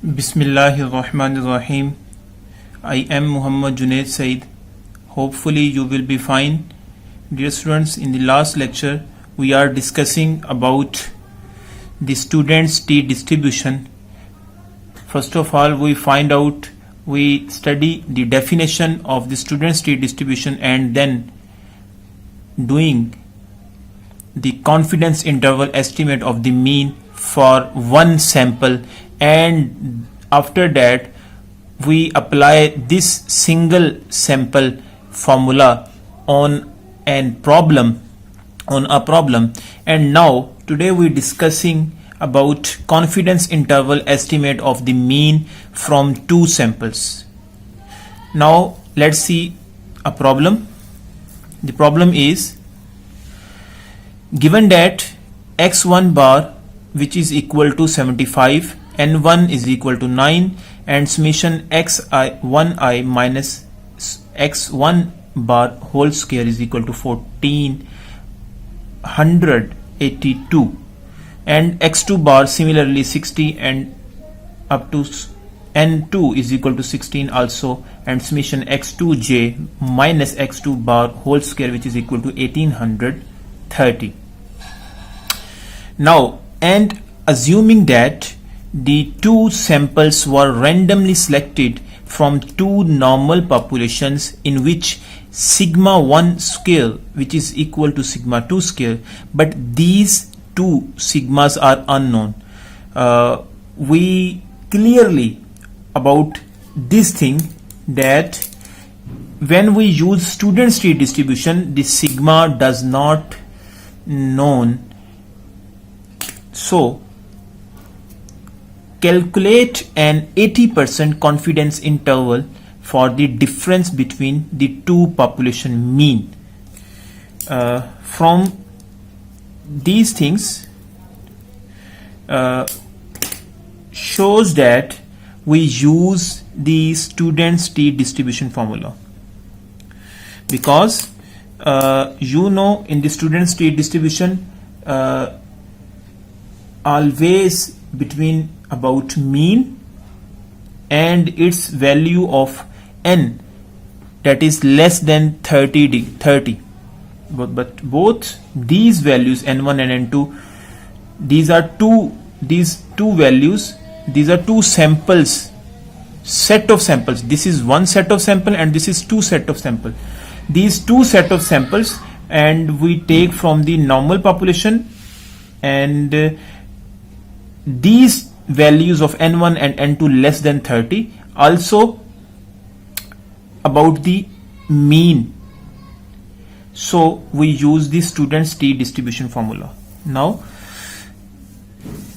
Bismillahirrahmanirrahim. I am Muhammad Junaid Said. Hopefully you will be fine. Dear students, in the last lecture we are discussing about the students' T distribution. First of all, we study the definition of the students' T distribution and then doing the confidence interval estimate of the mean for one sample, and after that we apply this single sample formula on a problem. And now today we discussing about confidence interval estimate of the mean from two samples. Now let's see a problem. The problem is given that x1 bar, which is equal to 75, n1 is equal to 9, and summation xi1i minus x1 bar whole square is equal to 1482, and x2 bar similarly 60, and up to n2 is equal to 16 also, and summation x2j minus x2 bar whole square, which is equal to 1830. Now, and assuming that the two samples were randomly selected from two normal populations in which sigma 1 square, which is equal to sigma 2 square, but these two sigmas are unknown. We clearly about this thing that when we use students' T distribution, the sigma does not known. So calculate an 80% confidence interval for the difference between the two population mean. From these things shows that we use the students' T distribution formula, because in the students' T distribution always between about mean and its value of n, that is less than 30, but both these values n1 and n2, these two values, these are two samples, set of samples. This is one set of sample and this is two set of sample. These two set of samples, and we take from the normal population, and these values of n1 and n2 less than 30, also about the mean. So we use the students' T distribution formula. Now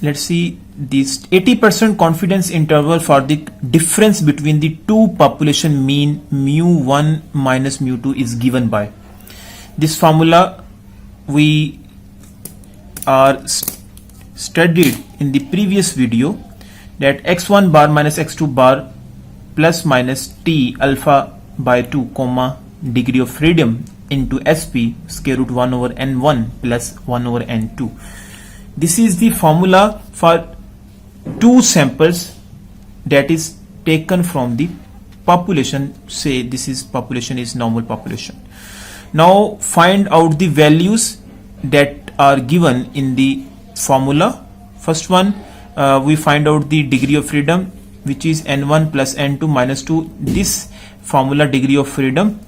let's see this 80% confidence interval for the difference between the two population mean mu1 minus mu2 is given by this formula. We are studied in the previous video that x1 bar minus x2 bar plus minus t alpha by 2 comma degree of freedom into sp square root 1 over n1 plus 1 over n2. This is the formula for two samples that is taken from the population. Say this is population is normal population. Now find out the values that are given in the formula. First one, we find out the degree of freedom, which is n1 plus n2 minus 2. This formula degree of freedom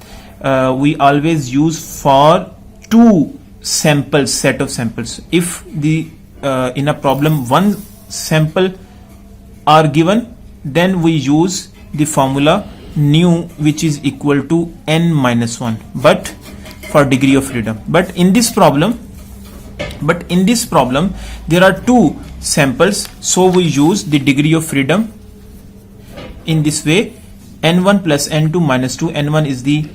we always use for two samples, set of samples. If the in a problem one sample are given, then we use the formula nu, which is equal to n minus 1, but for degree of freedom. But in this problem there are two samples, so we use the degree of freedom in this way: n1 plus n2 minus 2. n1 is the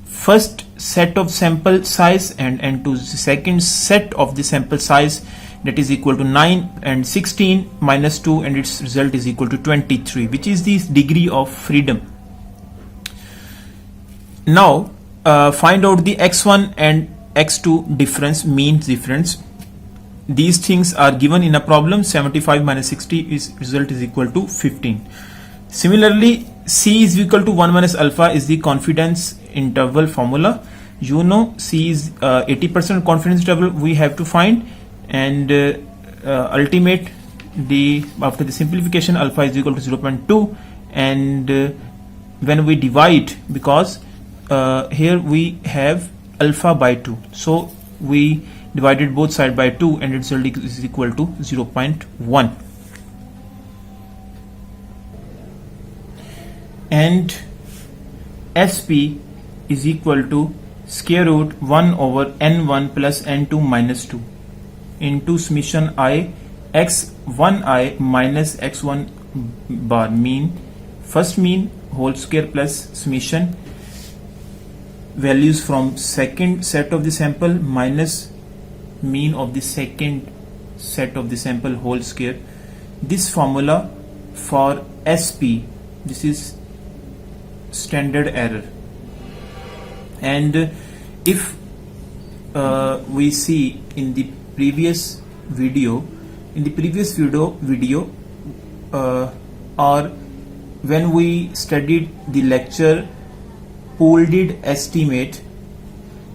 first set of sample size and n2 is the second set of the sample size, that is equal to 9, and 16 minus 2, and its result is equal to 23, which is the degree of freedom. Now find out the x1 and x2 difference, mean difference. these things are given in a problem, 75 minus 60 is result is equal to 15. Similarly, C is equal to 1 minus alpha is the confidence interval formula. You know C is 80% confidence interval we have to find, and ultimate after the simplification alpha is equal to 0.2, and when we divide, because here we have alpha by 2, so we divided both side by 2 and its result is equal to 0.1. And SP is equal to square root 1 over n1 plus n2 minus 2 into summation I x1I minus x1 bar mean, first mean whole square plus summation values from second set of the sample minus mean of the second set of the sample whole square. This formula for SP, this is standard error. And if we see in the previous video, or when we studied the lecture pooled estimate,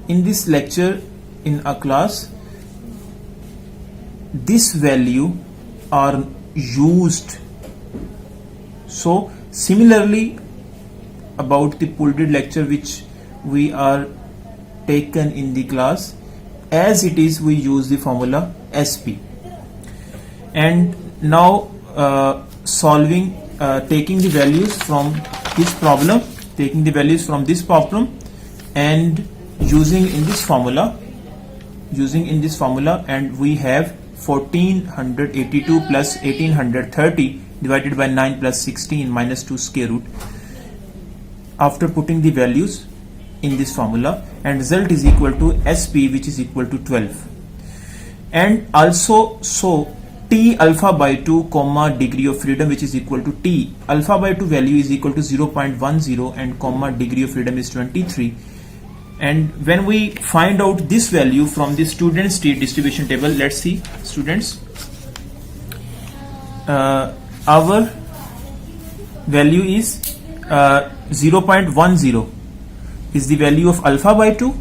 in this lecture in a class, this value are used. So similarly about the pooled lecture which we are taken in the class, as it is we use the formula SP. And now taking the values from this problem, and using in this formula, and we have 1482 plus 1830 divided by 9 plus 16 minus 2 square root. After putting the values in this formula, and result is equal to SP, which is equal to 12. And also, so T alpha by 2 comma degree of freedom, which is equal to T alpha by 2 value is equal to 0.10 and comma degree of freedom is 23. And when we find out this value from the student state distribution table, let's see students, our value is 0.10 is the value of alpha by 2.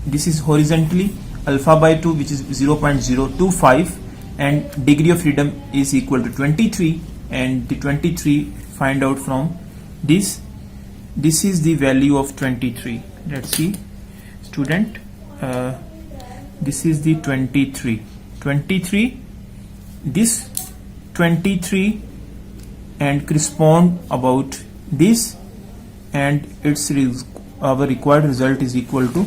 This is horizontally alpha by 2, which is 0.025, and degree of freedom is equal to 23, and the 23 find out from this. This is the value of 23. Let's see student, this is the 23, this 23 and correspond about this, and its our required result is equal to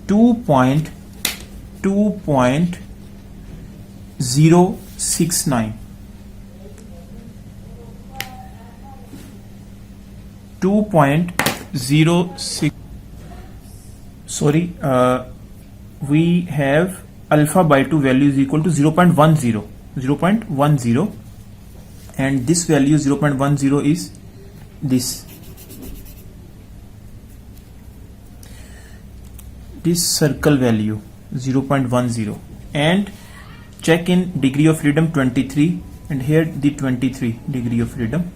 2.069. 2.06. Sorry, we have alpha by 2 value is equal to 0.10, and this value 0.10 is this circle value 0.10, and check in degree of freedom 23, and here the 23 degree of freedom,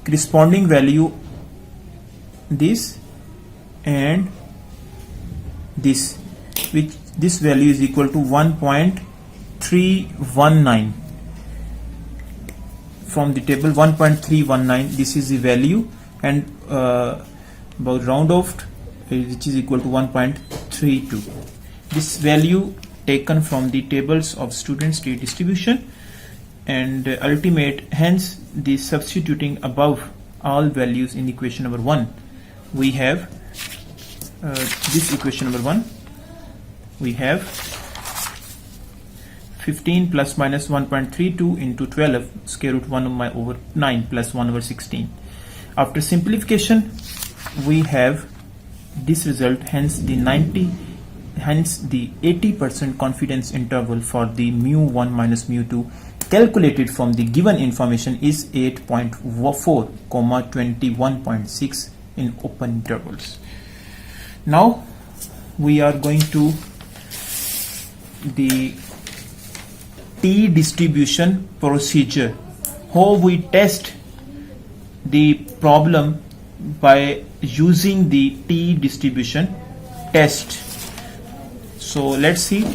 corresponding value this and this, which this value is equal to 1.319 from the table, 1.319. this is the value, and about round off, which is equal to 1.32. this value taken from the tables of student state distribution, and ultimate, hence the substituting above all values in equation number 1, we have this equation number 1, we have 15 plus minus 1.32 into 12 square root 1 over 9 plus 1 over 16. After simplification we have this result, hence the 80% confidence interval for the mu1 minus mu2 calculated from the given information is 8.4, 21.6 in open intervals. Now we are going to the T distribution procedure, how we test the problem by using the T distribution test. So let's see.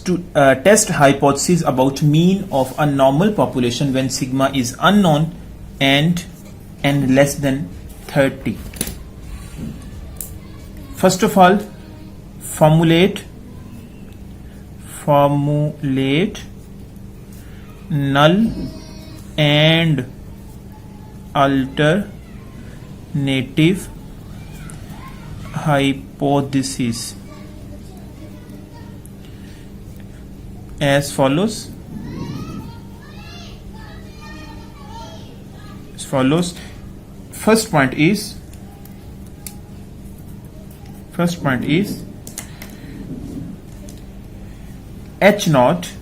Test hypothesis about mean of a normal population when sigma is unknown and n less than 30. First of all, formulate null and alternative hypothesis as follows. First point is H naught.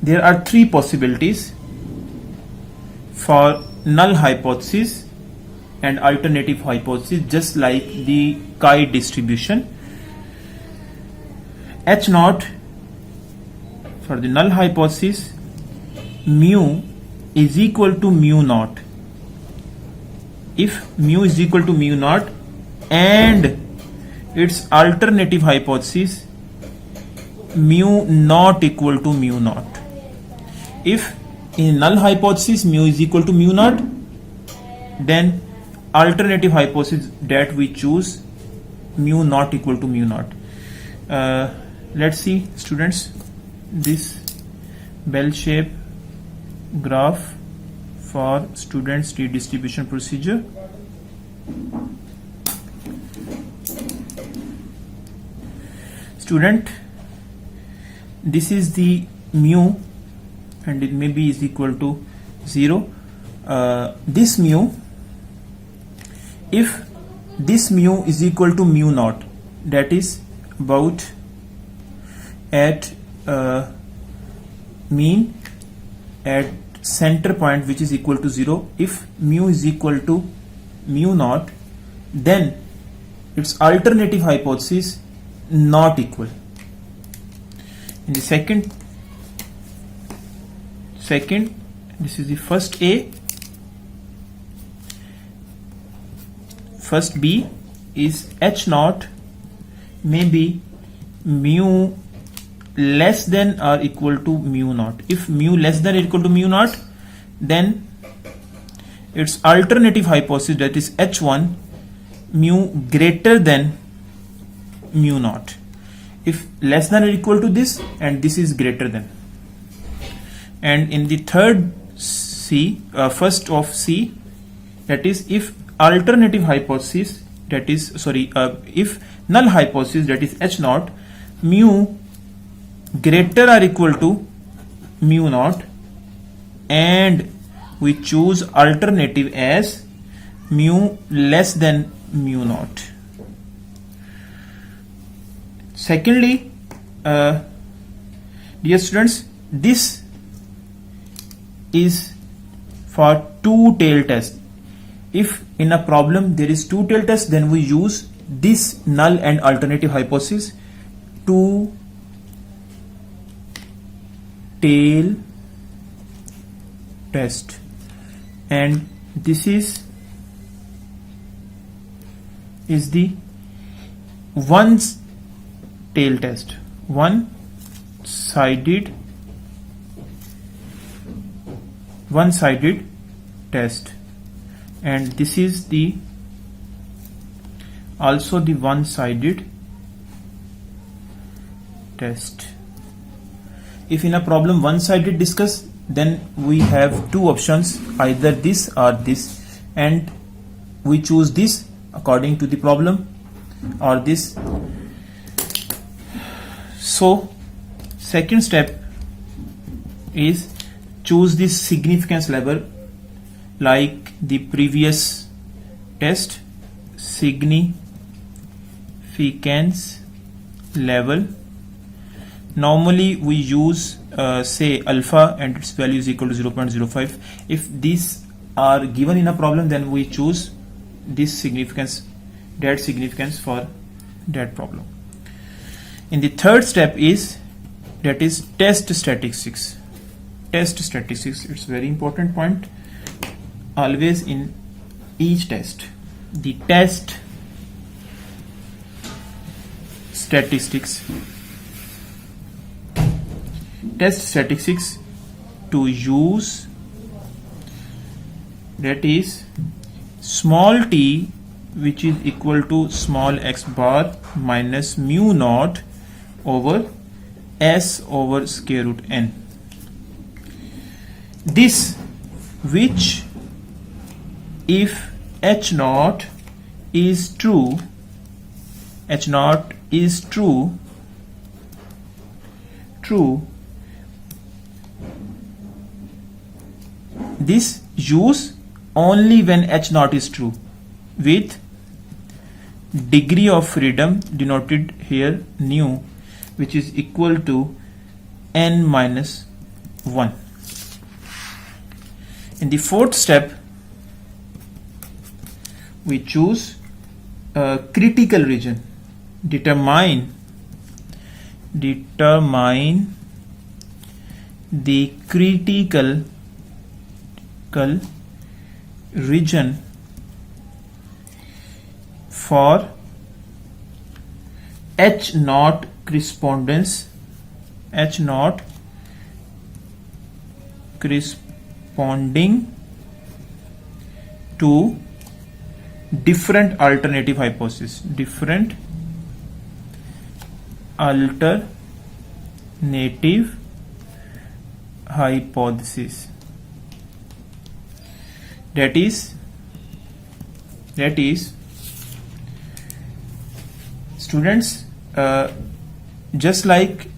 There are three possibilities for null hypothesis and alternative hypothesis, just like the chi distribution. H naught for the null hypothesis, mu is equal to mu naught. If mu is equal to mu naught and its alternative hypothesis, mu not equal to mu naught. If in null hypothesis mu is equal to mu naught, then alternative hypothesis that we choose, mu not equal to mu naught. Let's see, students, this bell shape graph for students' T distribution procedure. Student, this is the mu and it may be is equal to 0. This mu, if this mu is equal to mu naught, that is about at mean at center point which is equal to 0. If mu is equal to mu naught, then its alternative hypothesis not equal. In the second, this is the first A. First B is H naught may be mu less than or equal to mu naught. If mu less than or equal to mu naught, then its alternative hypothesis, that is H1, mu greater than mu naught. If less than or equal to this, and this is greater than. And in the third C, first of C, that is if alternative hypothesis, that is if null hypothesis, that is H naught, mu greater or equal to mu naught, and we choose alternative as mu less than mu naught. Secondly, dear students, this is for two-tailed test. If in a problem there is two-tailed test, then we use this null and alternative hypothesis, two-tail test, and this is the one-tail test, one-sided test, and this is the also the one-sided test. If in a problem one-sided discuss, then we have two options, either this or this, and we choose this according to the problem, or this. So second step is choose this significance level like the previous test, significance level. Normally we use say alpha and its value is equal to 0.05. If these are given in a problem, then we choose this significance, that significance for that problem. In the third step is, that is test statistics. Test statistics, it's very important point always in each test. The test statistics. Test statistics to use, that is small t, which is equal to small x bar minus mu naught over s over square root n. This, which if h naught is true, h naught is true, this use only when h naught is true, with degree of freedom denoted here nu, which is equal to n minus 1. In the fourth step, we choose a critical region. Determine the critical region for h naught corresponding to different alternative hypothesis. That is students, just like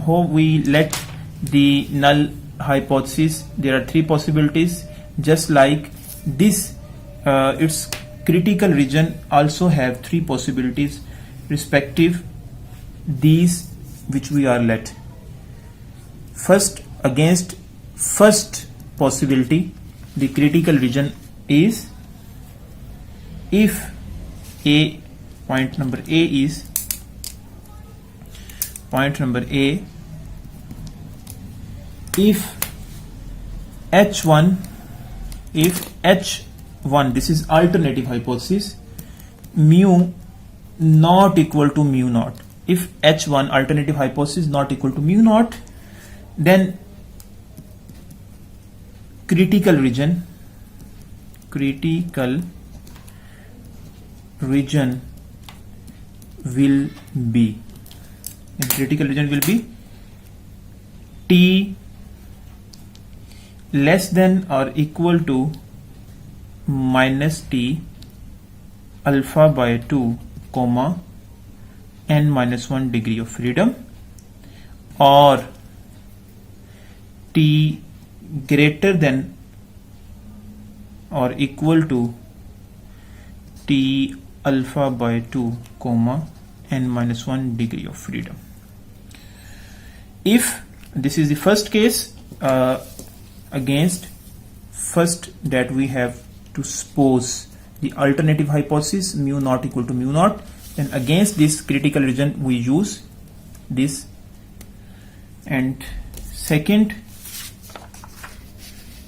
how we let the null hypothesis, there are three possibilities. Just like this, its critical region also have three possibilities respective these which we are let. First, against first possibility, the critical region is if A, point number A is, if H1, this is alternative hypothesis, mu not equal to mu naught. If H1 alternative hypothesis not equal to mu naught, then critical region will be, T less than or equal to minus T alpha by 2 comma n minus 1 degree of freedom, or T greater than or equal to T alpha by 2 comma n minus 1 degree of freedom. If this is the first case, against first that we have to suppose the alternative hypothesis mu not equal to mu naught, then against this critical region we use this. And second,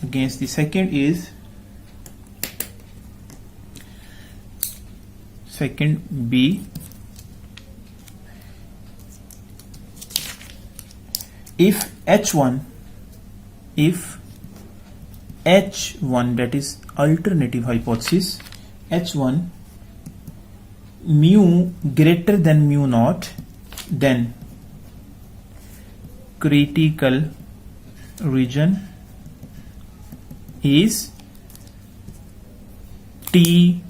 against the second is second B, if H1 that is alternative hypothesis, H1 mu greater than mu naught, then critical region is T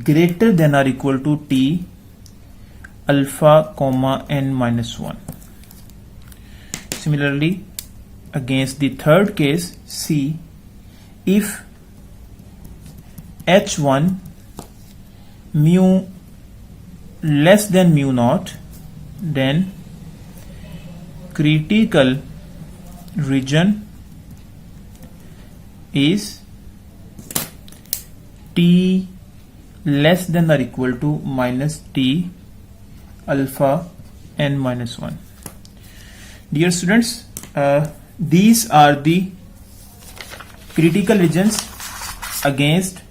greater than or equal to T alpha comma n minus 1. Similarly, against the third case C, if H1 mu less than mu naught, then critical region is T less than or equal to minus t alpha n minus 1. Dear students, these are the critical regions against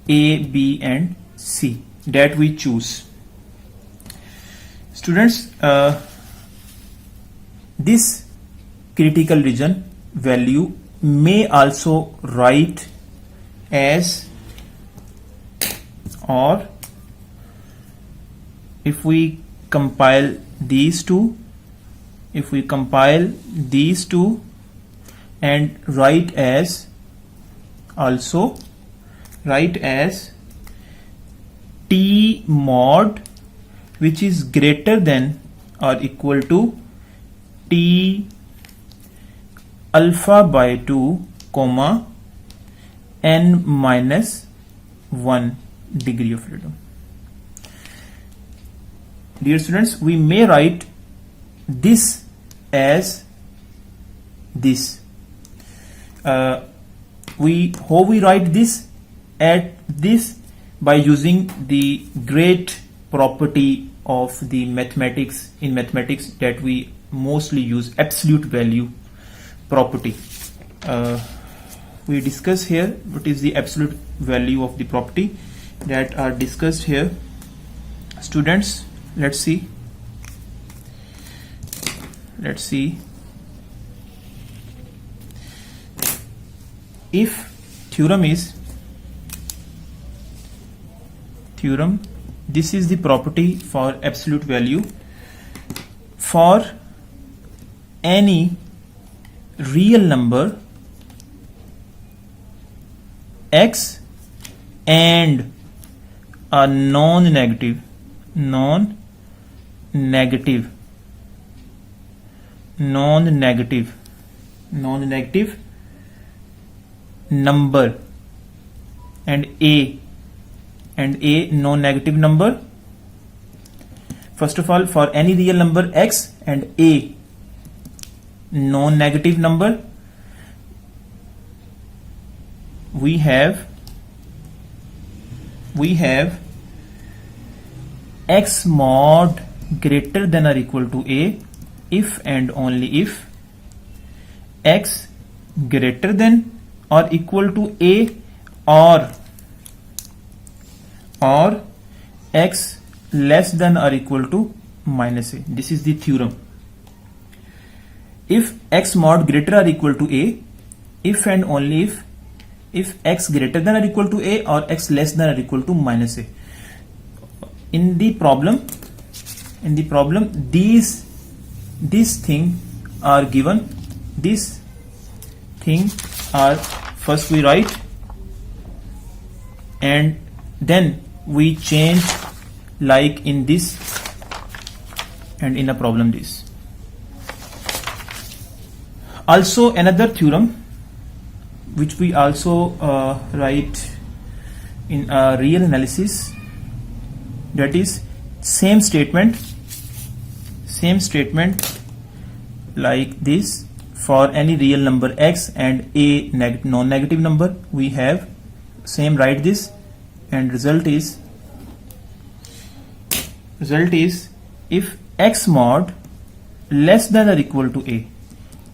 A, B and C that we choose. Students, this critical region value may also write as, or if we compile these two, and write as T mod, which is greater than or equal to T alpha by 2 comma n minus 1 degree of freedom. Dear students, we may write this as this. How we write this at this? By using the great property of the mathematics, in mathematics that we mostly use, absolute value property. We discuss here what is the absolute value of the property that are discussed here. Students, let's see. If theorem, this is the property for absolute value for any real number x and a non-negative number and a non-negative number. First of all, for any real number x and a non-negative number, we have x mod greater than or equal to a if and only if x greater than or equal to a or x less than or equal to minus a. This is the theorem. If x mod greater or equal to a, if and only if x greater than or equal to a or x less than or equal to minus a. In the problem, these thing are given. This thing are first we write and then we change, like in this and in a problem this. Also another theorem which we also write in a real analysis, that is same statement like this. For any real number x and a non-negative number, we have same write this, and result is if x mod less than or equal to a,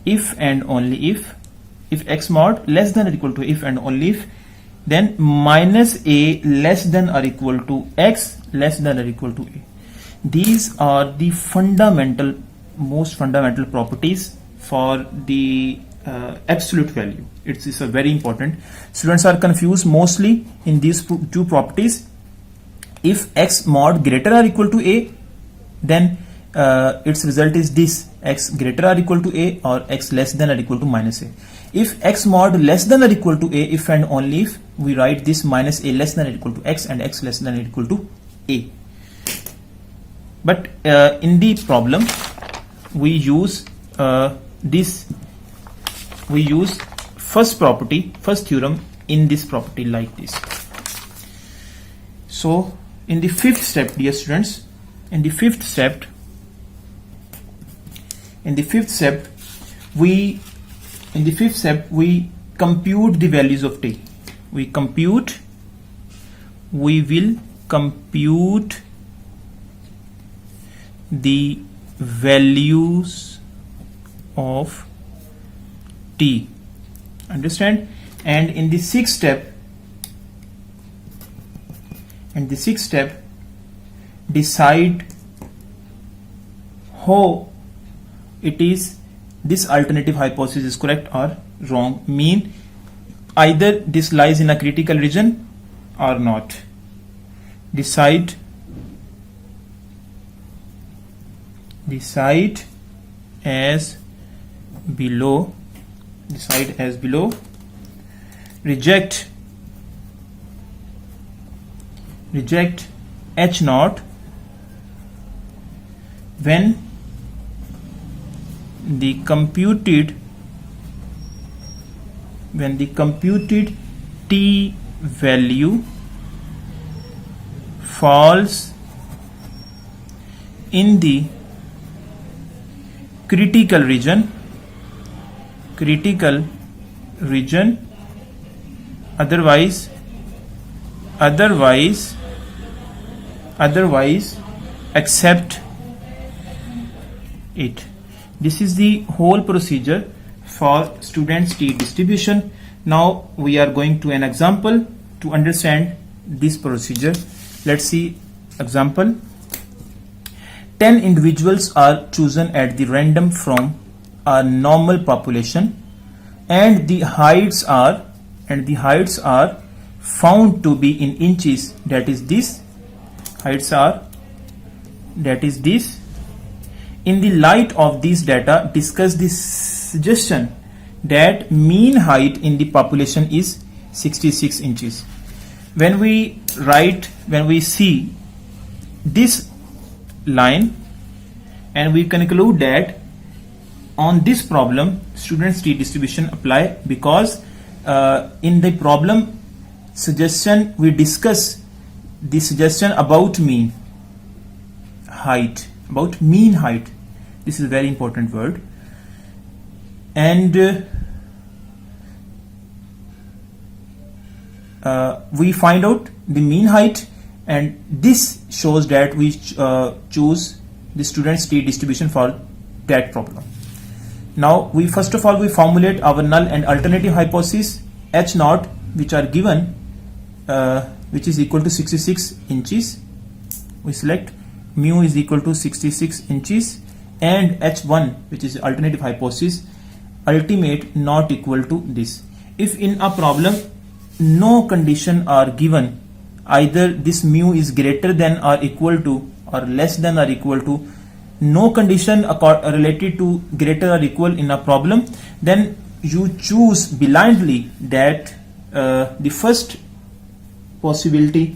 if and only if x mod less than or equal to if and only if, then minus a less than or equal to x less than or equal to a. These are the most fundamental properties for the absolute value. It's a very important. Students are confused mostly in these two properties. If x mod greater or equal to a, then its result is this: x greater or equal to a or x less than or equal to minus a. If x mod less than or equal to a, if and only if, we write this minus a less than or equal to x and x less than or equal to a. But in the problem, we use first theorem in this property like this. So in the fifth step, dear students, in the fifth step we compute the values of t. We compute we will compute the values of t. Understand? And in the sixth step, decide how it is this alternative hypothesis is correct or wrong. Mean either this lies in a critical region or not. Decide as below. Reject H naught when the computed t value falls in the critical region, otherwise accept it. This is the whole procedure for students t distribution. Now we are going to an example to understand this procedure. Let's see example. 10 individuals are chosen at the random from a normal population, and the heights are found to be in inches. That is this. In the light of these data, discuss the suggestion that mean height in the population is 66 inches. When we see this line and we conclude that on this problem students t distribution apply, because in the problem suggestion we discuss the suggestion about mean height. This is a very important word. And we find out the mean height, and this shows that we choose the students t distribution for that problem. Now we first of all we formulate our null and alternative hypothesis. H naught, which are given, which is equal to 66 inches. We select mu is equal to 66 inches, and H1, which is alternative hypothesis, ultimate not equal to this. If in a problem no condition are given, either this mu is greater than or equal to or less than or equal to, no condition related to greater or equal in a problem, then you choose blindly that the first possibility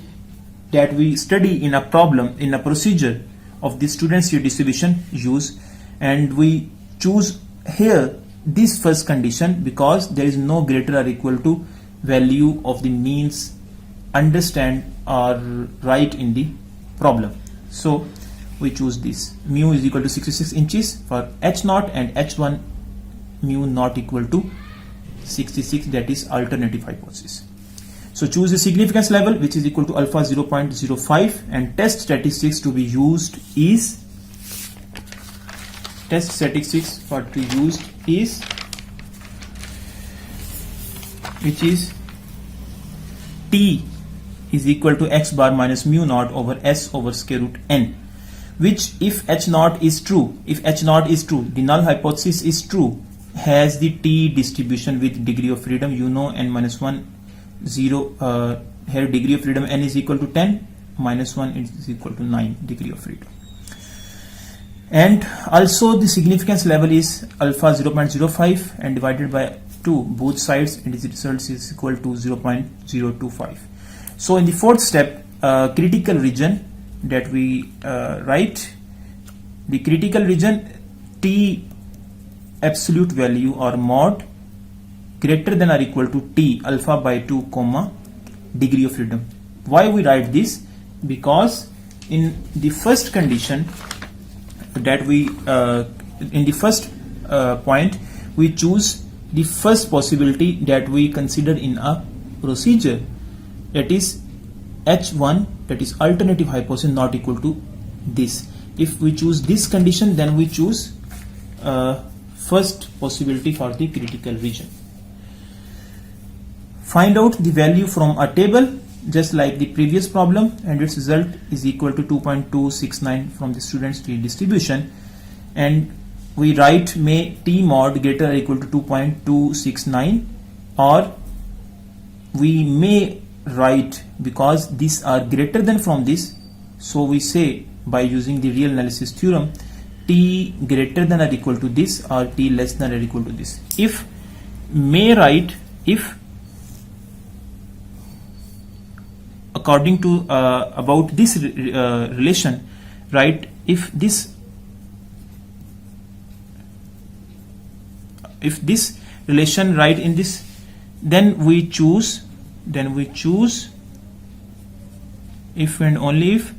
that we study in a problem, in a procedure of the students t distribution use, and we choose here this first condition because there is no greater or equal to value of the means understand or write in the problem. So we choose this. Mu is equal to 66 inches for H naught, and H1 mu not equal to 66, that is alternative hypothesis. So choose the significance level which is equal to alpha 0.05, and test statistics to be used is which is t is equal to x bar minus mu naught over s over square root n, which if H naught is true, the null hypothesis is true, has the t distribution with degree of freedom, n minus 1 0, here degree of freedom n is equal to 10, minus 1 is equal to 9 degree of freedom. And also the significance level is alpha 0.05 and divided by 2 both sides, and its result is equal to 0.025. So in the fourth step, critical region that we write, the critical region t absolute value or mod greater than or equal to t alpha by 2 comma degree of freedom. Why we write this? Because in the first condition that we in the first point we choose the first possibility that we consider in a procedure, that is H1, that is alternative hypothesis, not equal to this. If we choose this condition, then we choose first possibility for the critical region. Find out the value from a table just like the previous problem, and its result is equal to 2.269 from the student's t distribution, and we write may t mod greater or equal to 2.269, or we may write, because these are greater than from this, so we say by using the real analysis theorem, t greater than or equal to this, or t less than or equal to this. If may write, if according to about this relation, right, if this relation, right, in this, then we choose if and only if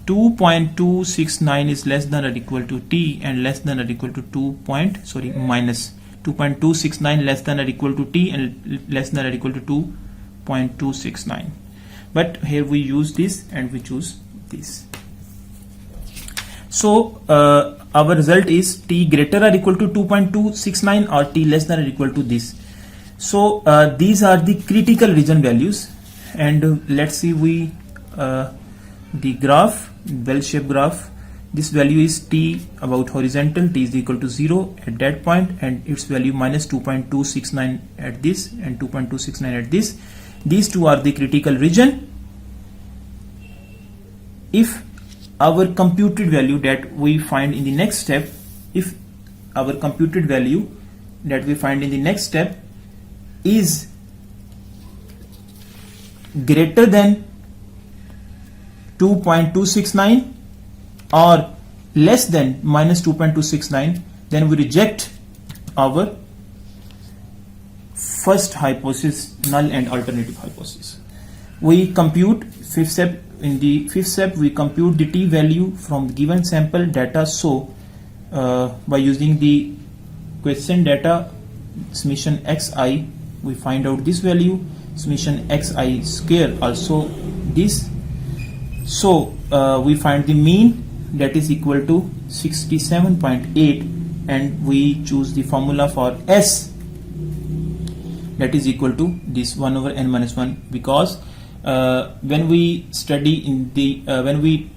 2.269 is less than or equal to t and less than or equal to minus 2.269 less than or equal to t and less than or equal to 2.269. But here we use this and we choose this. So our result is t greater or equal to 2.269 or t less than or equal to this. So these are the critical region values, and let's see the graph, bell-shaped graph. This value is t about horizontal, t is equal to 0 at that point, and its value minus 2.269 at this and 2.269 at this. These two are the critical region. If our computed value that we find in the next step, if our computed value that we find in the next step is greater than 2.269 or less than minus 2.269, then we reject our first hypothesis, null and alternative hypothesis. We compute fifth step. In the fifth step, we compute the t value from the given sample data. So by using the question data summation xi, we find out this value, summation xi square also this. So we find the mean, that is equal to 67.8, and we choose the formula for S, that is equal to this 1 over n minus 1, because when we study in the when we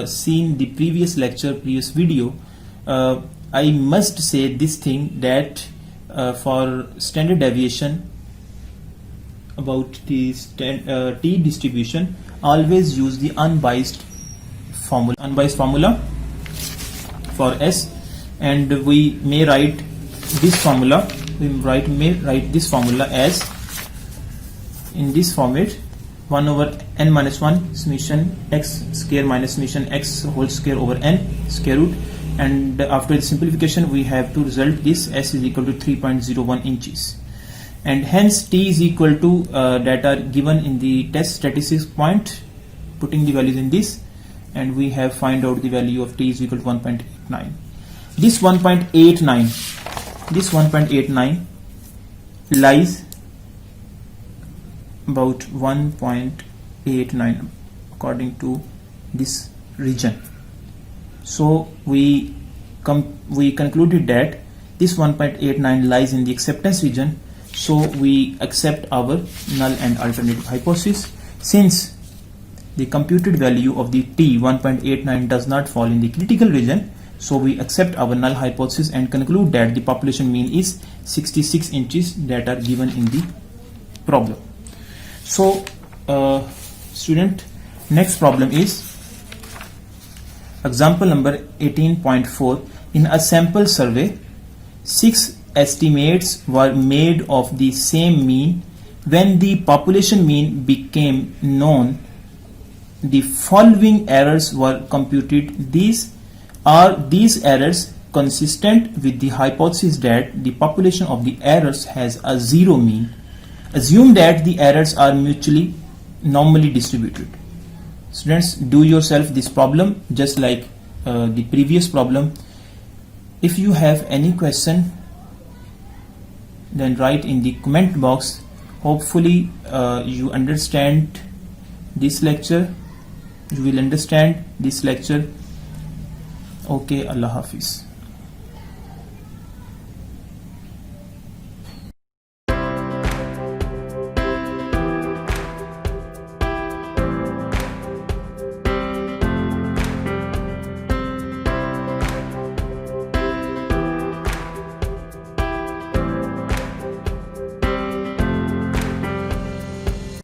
seen the previous lecture, previous video, I must say this thing, that for standard deviation about the t distribution, always use the unbiased formula for S, and we may write this formula, may write this formula as in this format: 1 over n minus 1 summation x square minus summation x whole square over n square root, and after the simplification we have to result this S is equal to 3.01 inches, and hence t is equal to that are given in the test statistics point, putting the values in this, and we have find out the value of t is equal to 1.89. This 1.89 lies about 1.89 according to this region. So we concluded that this 1.89 lies in the acceptance region, so we accept our null and alternative hypothesis. Since the computed value of the t 1.89 does not fall in the critical region, so we accept our null hypothesis and conclude that the population mean is 66 inches that are given in the problem. So student, next problem is example number 18.4. In a sample survey, 6 estimates were made of the same mean. When the population mean became known, the following errors were computed. These errors consistent with the hypothesis that the population of the errors has a zero mean. Assume that the errors are mutually normally distributed. Students, do yourself this problem just like the previous problem. If you have any question, then write in the comment box. Hopefully you understand this lecture, you will understand this lecture. Okay, Allah Hafiz.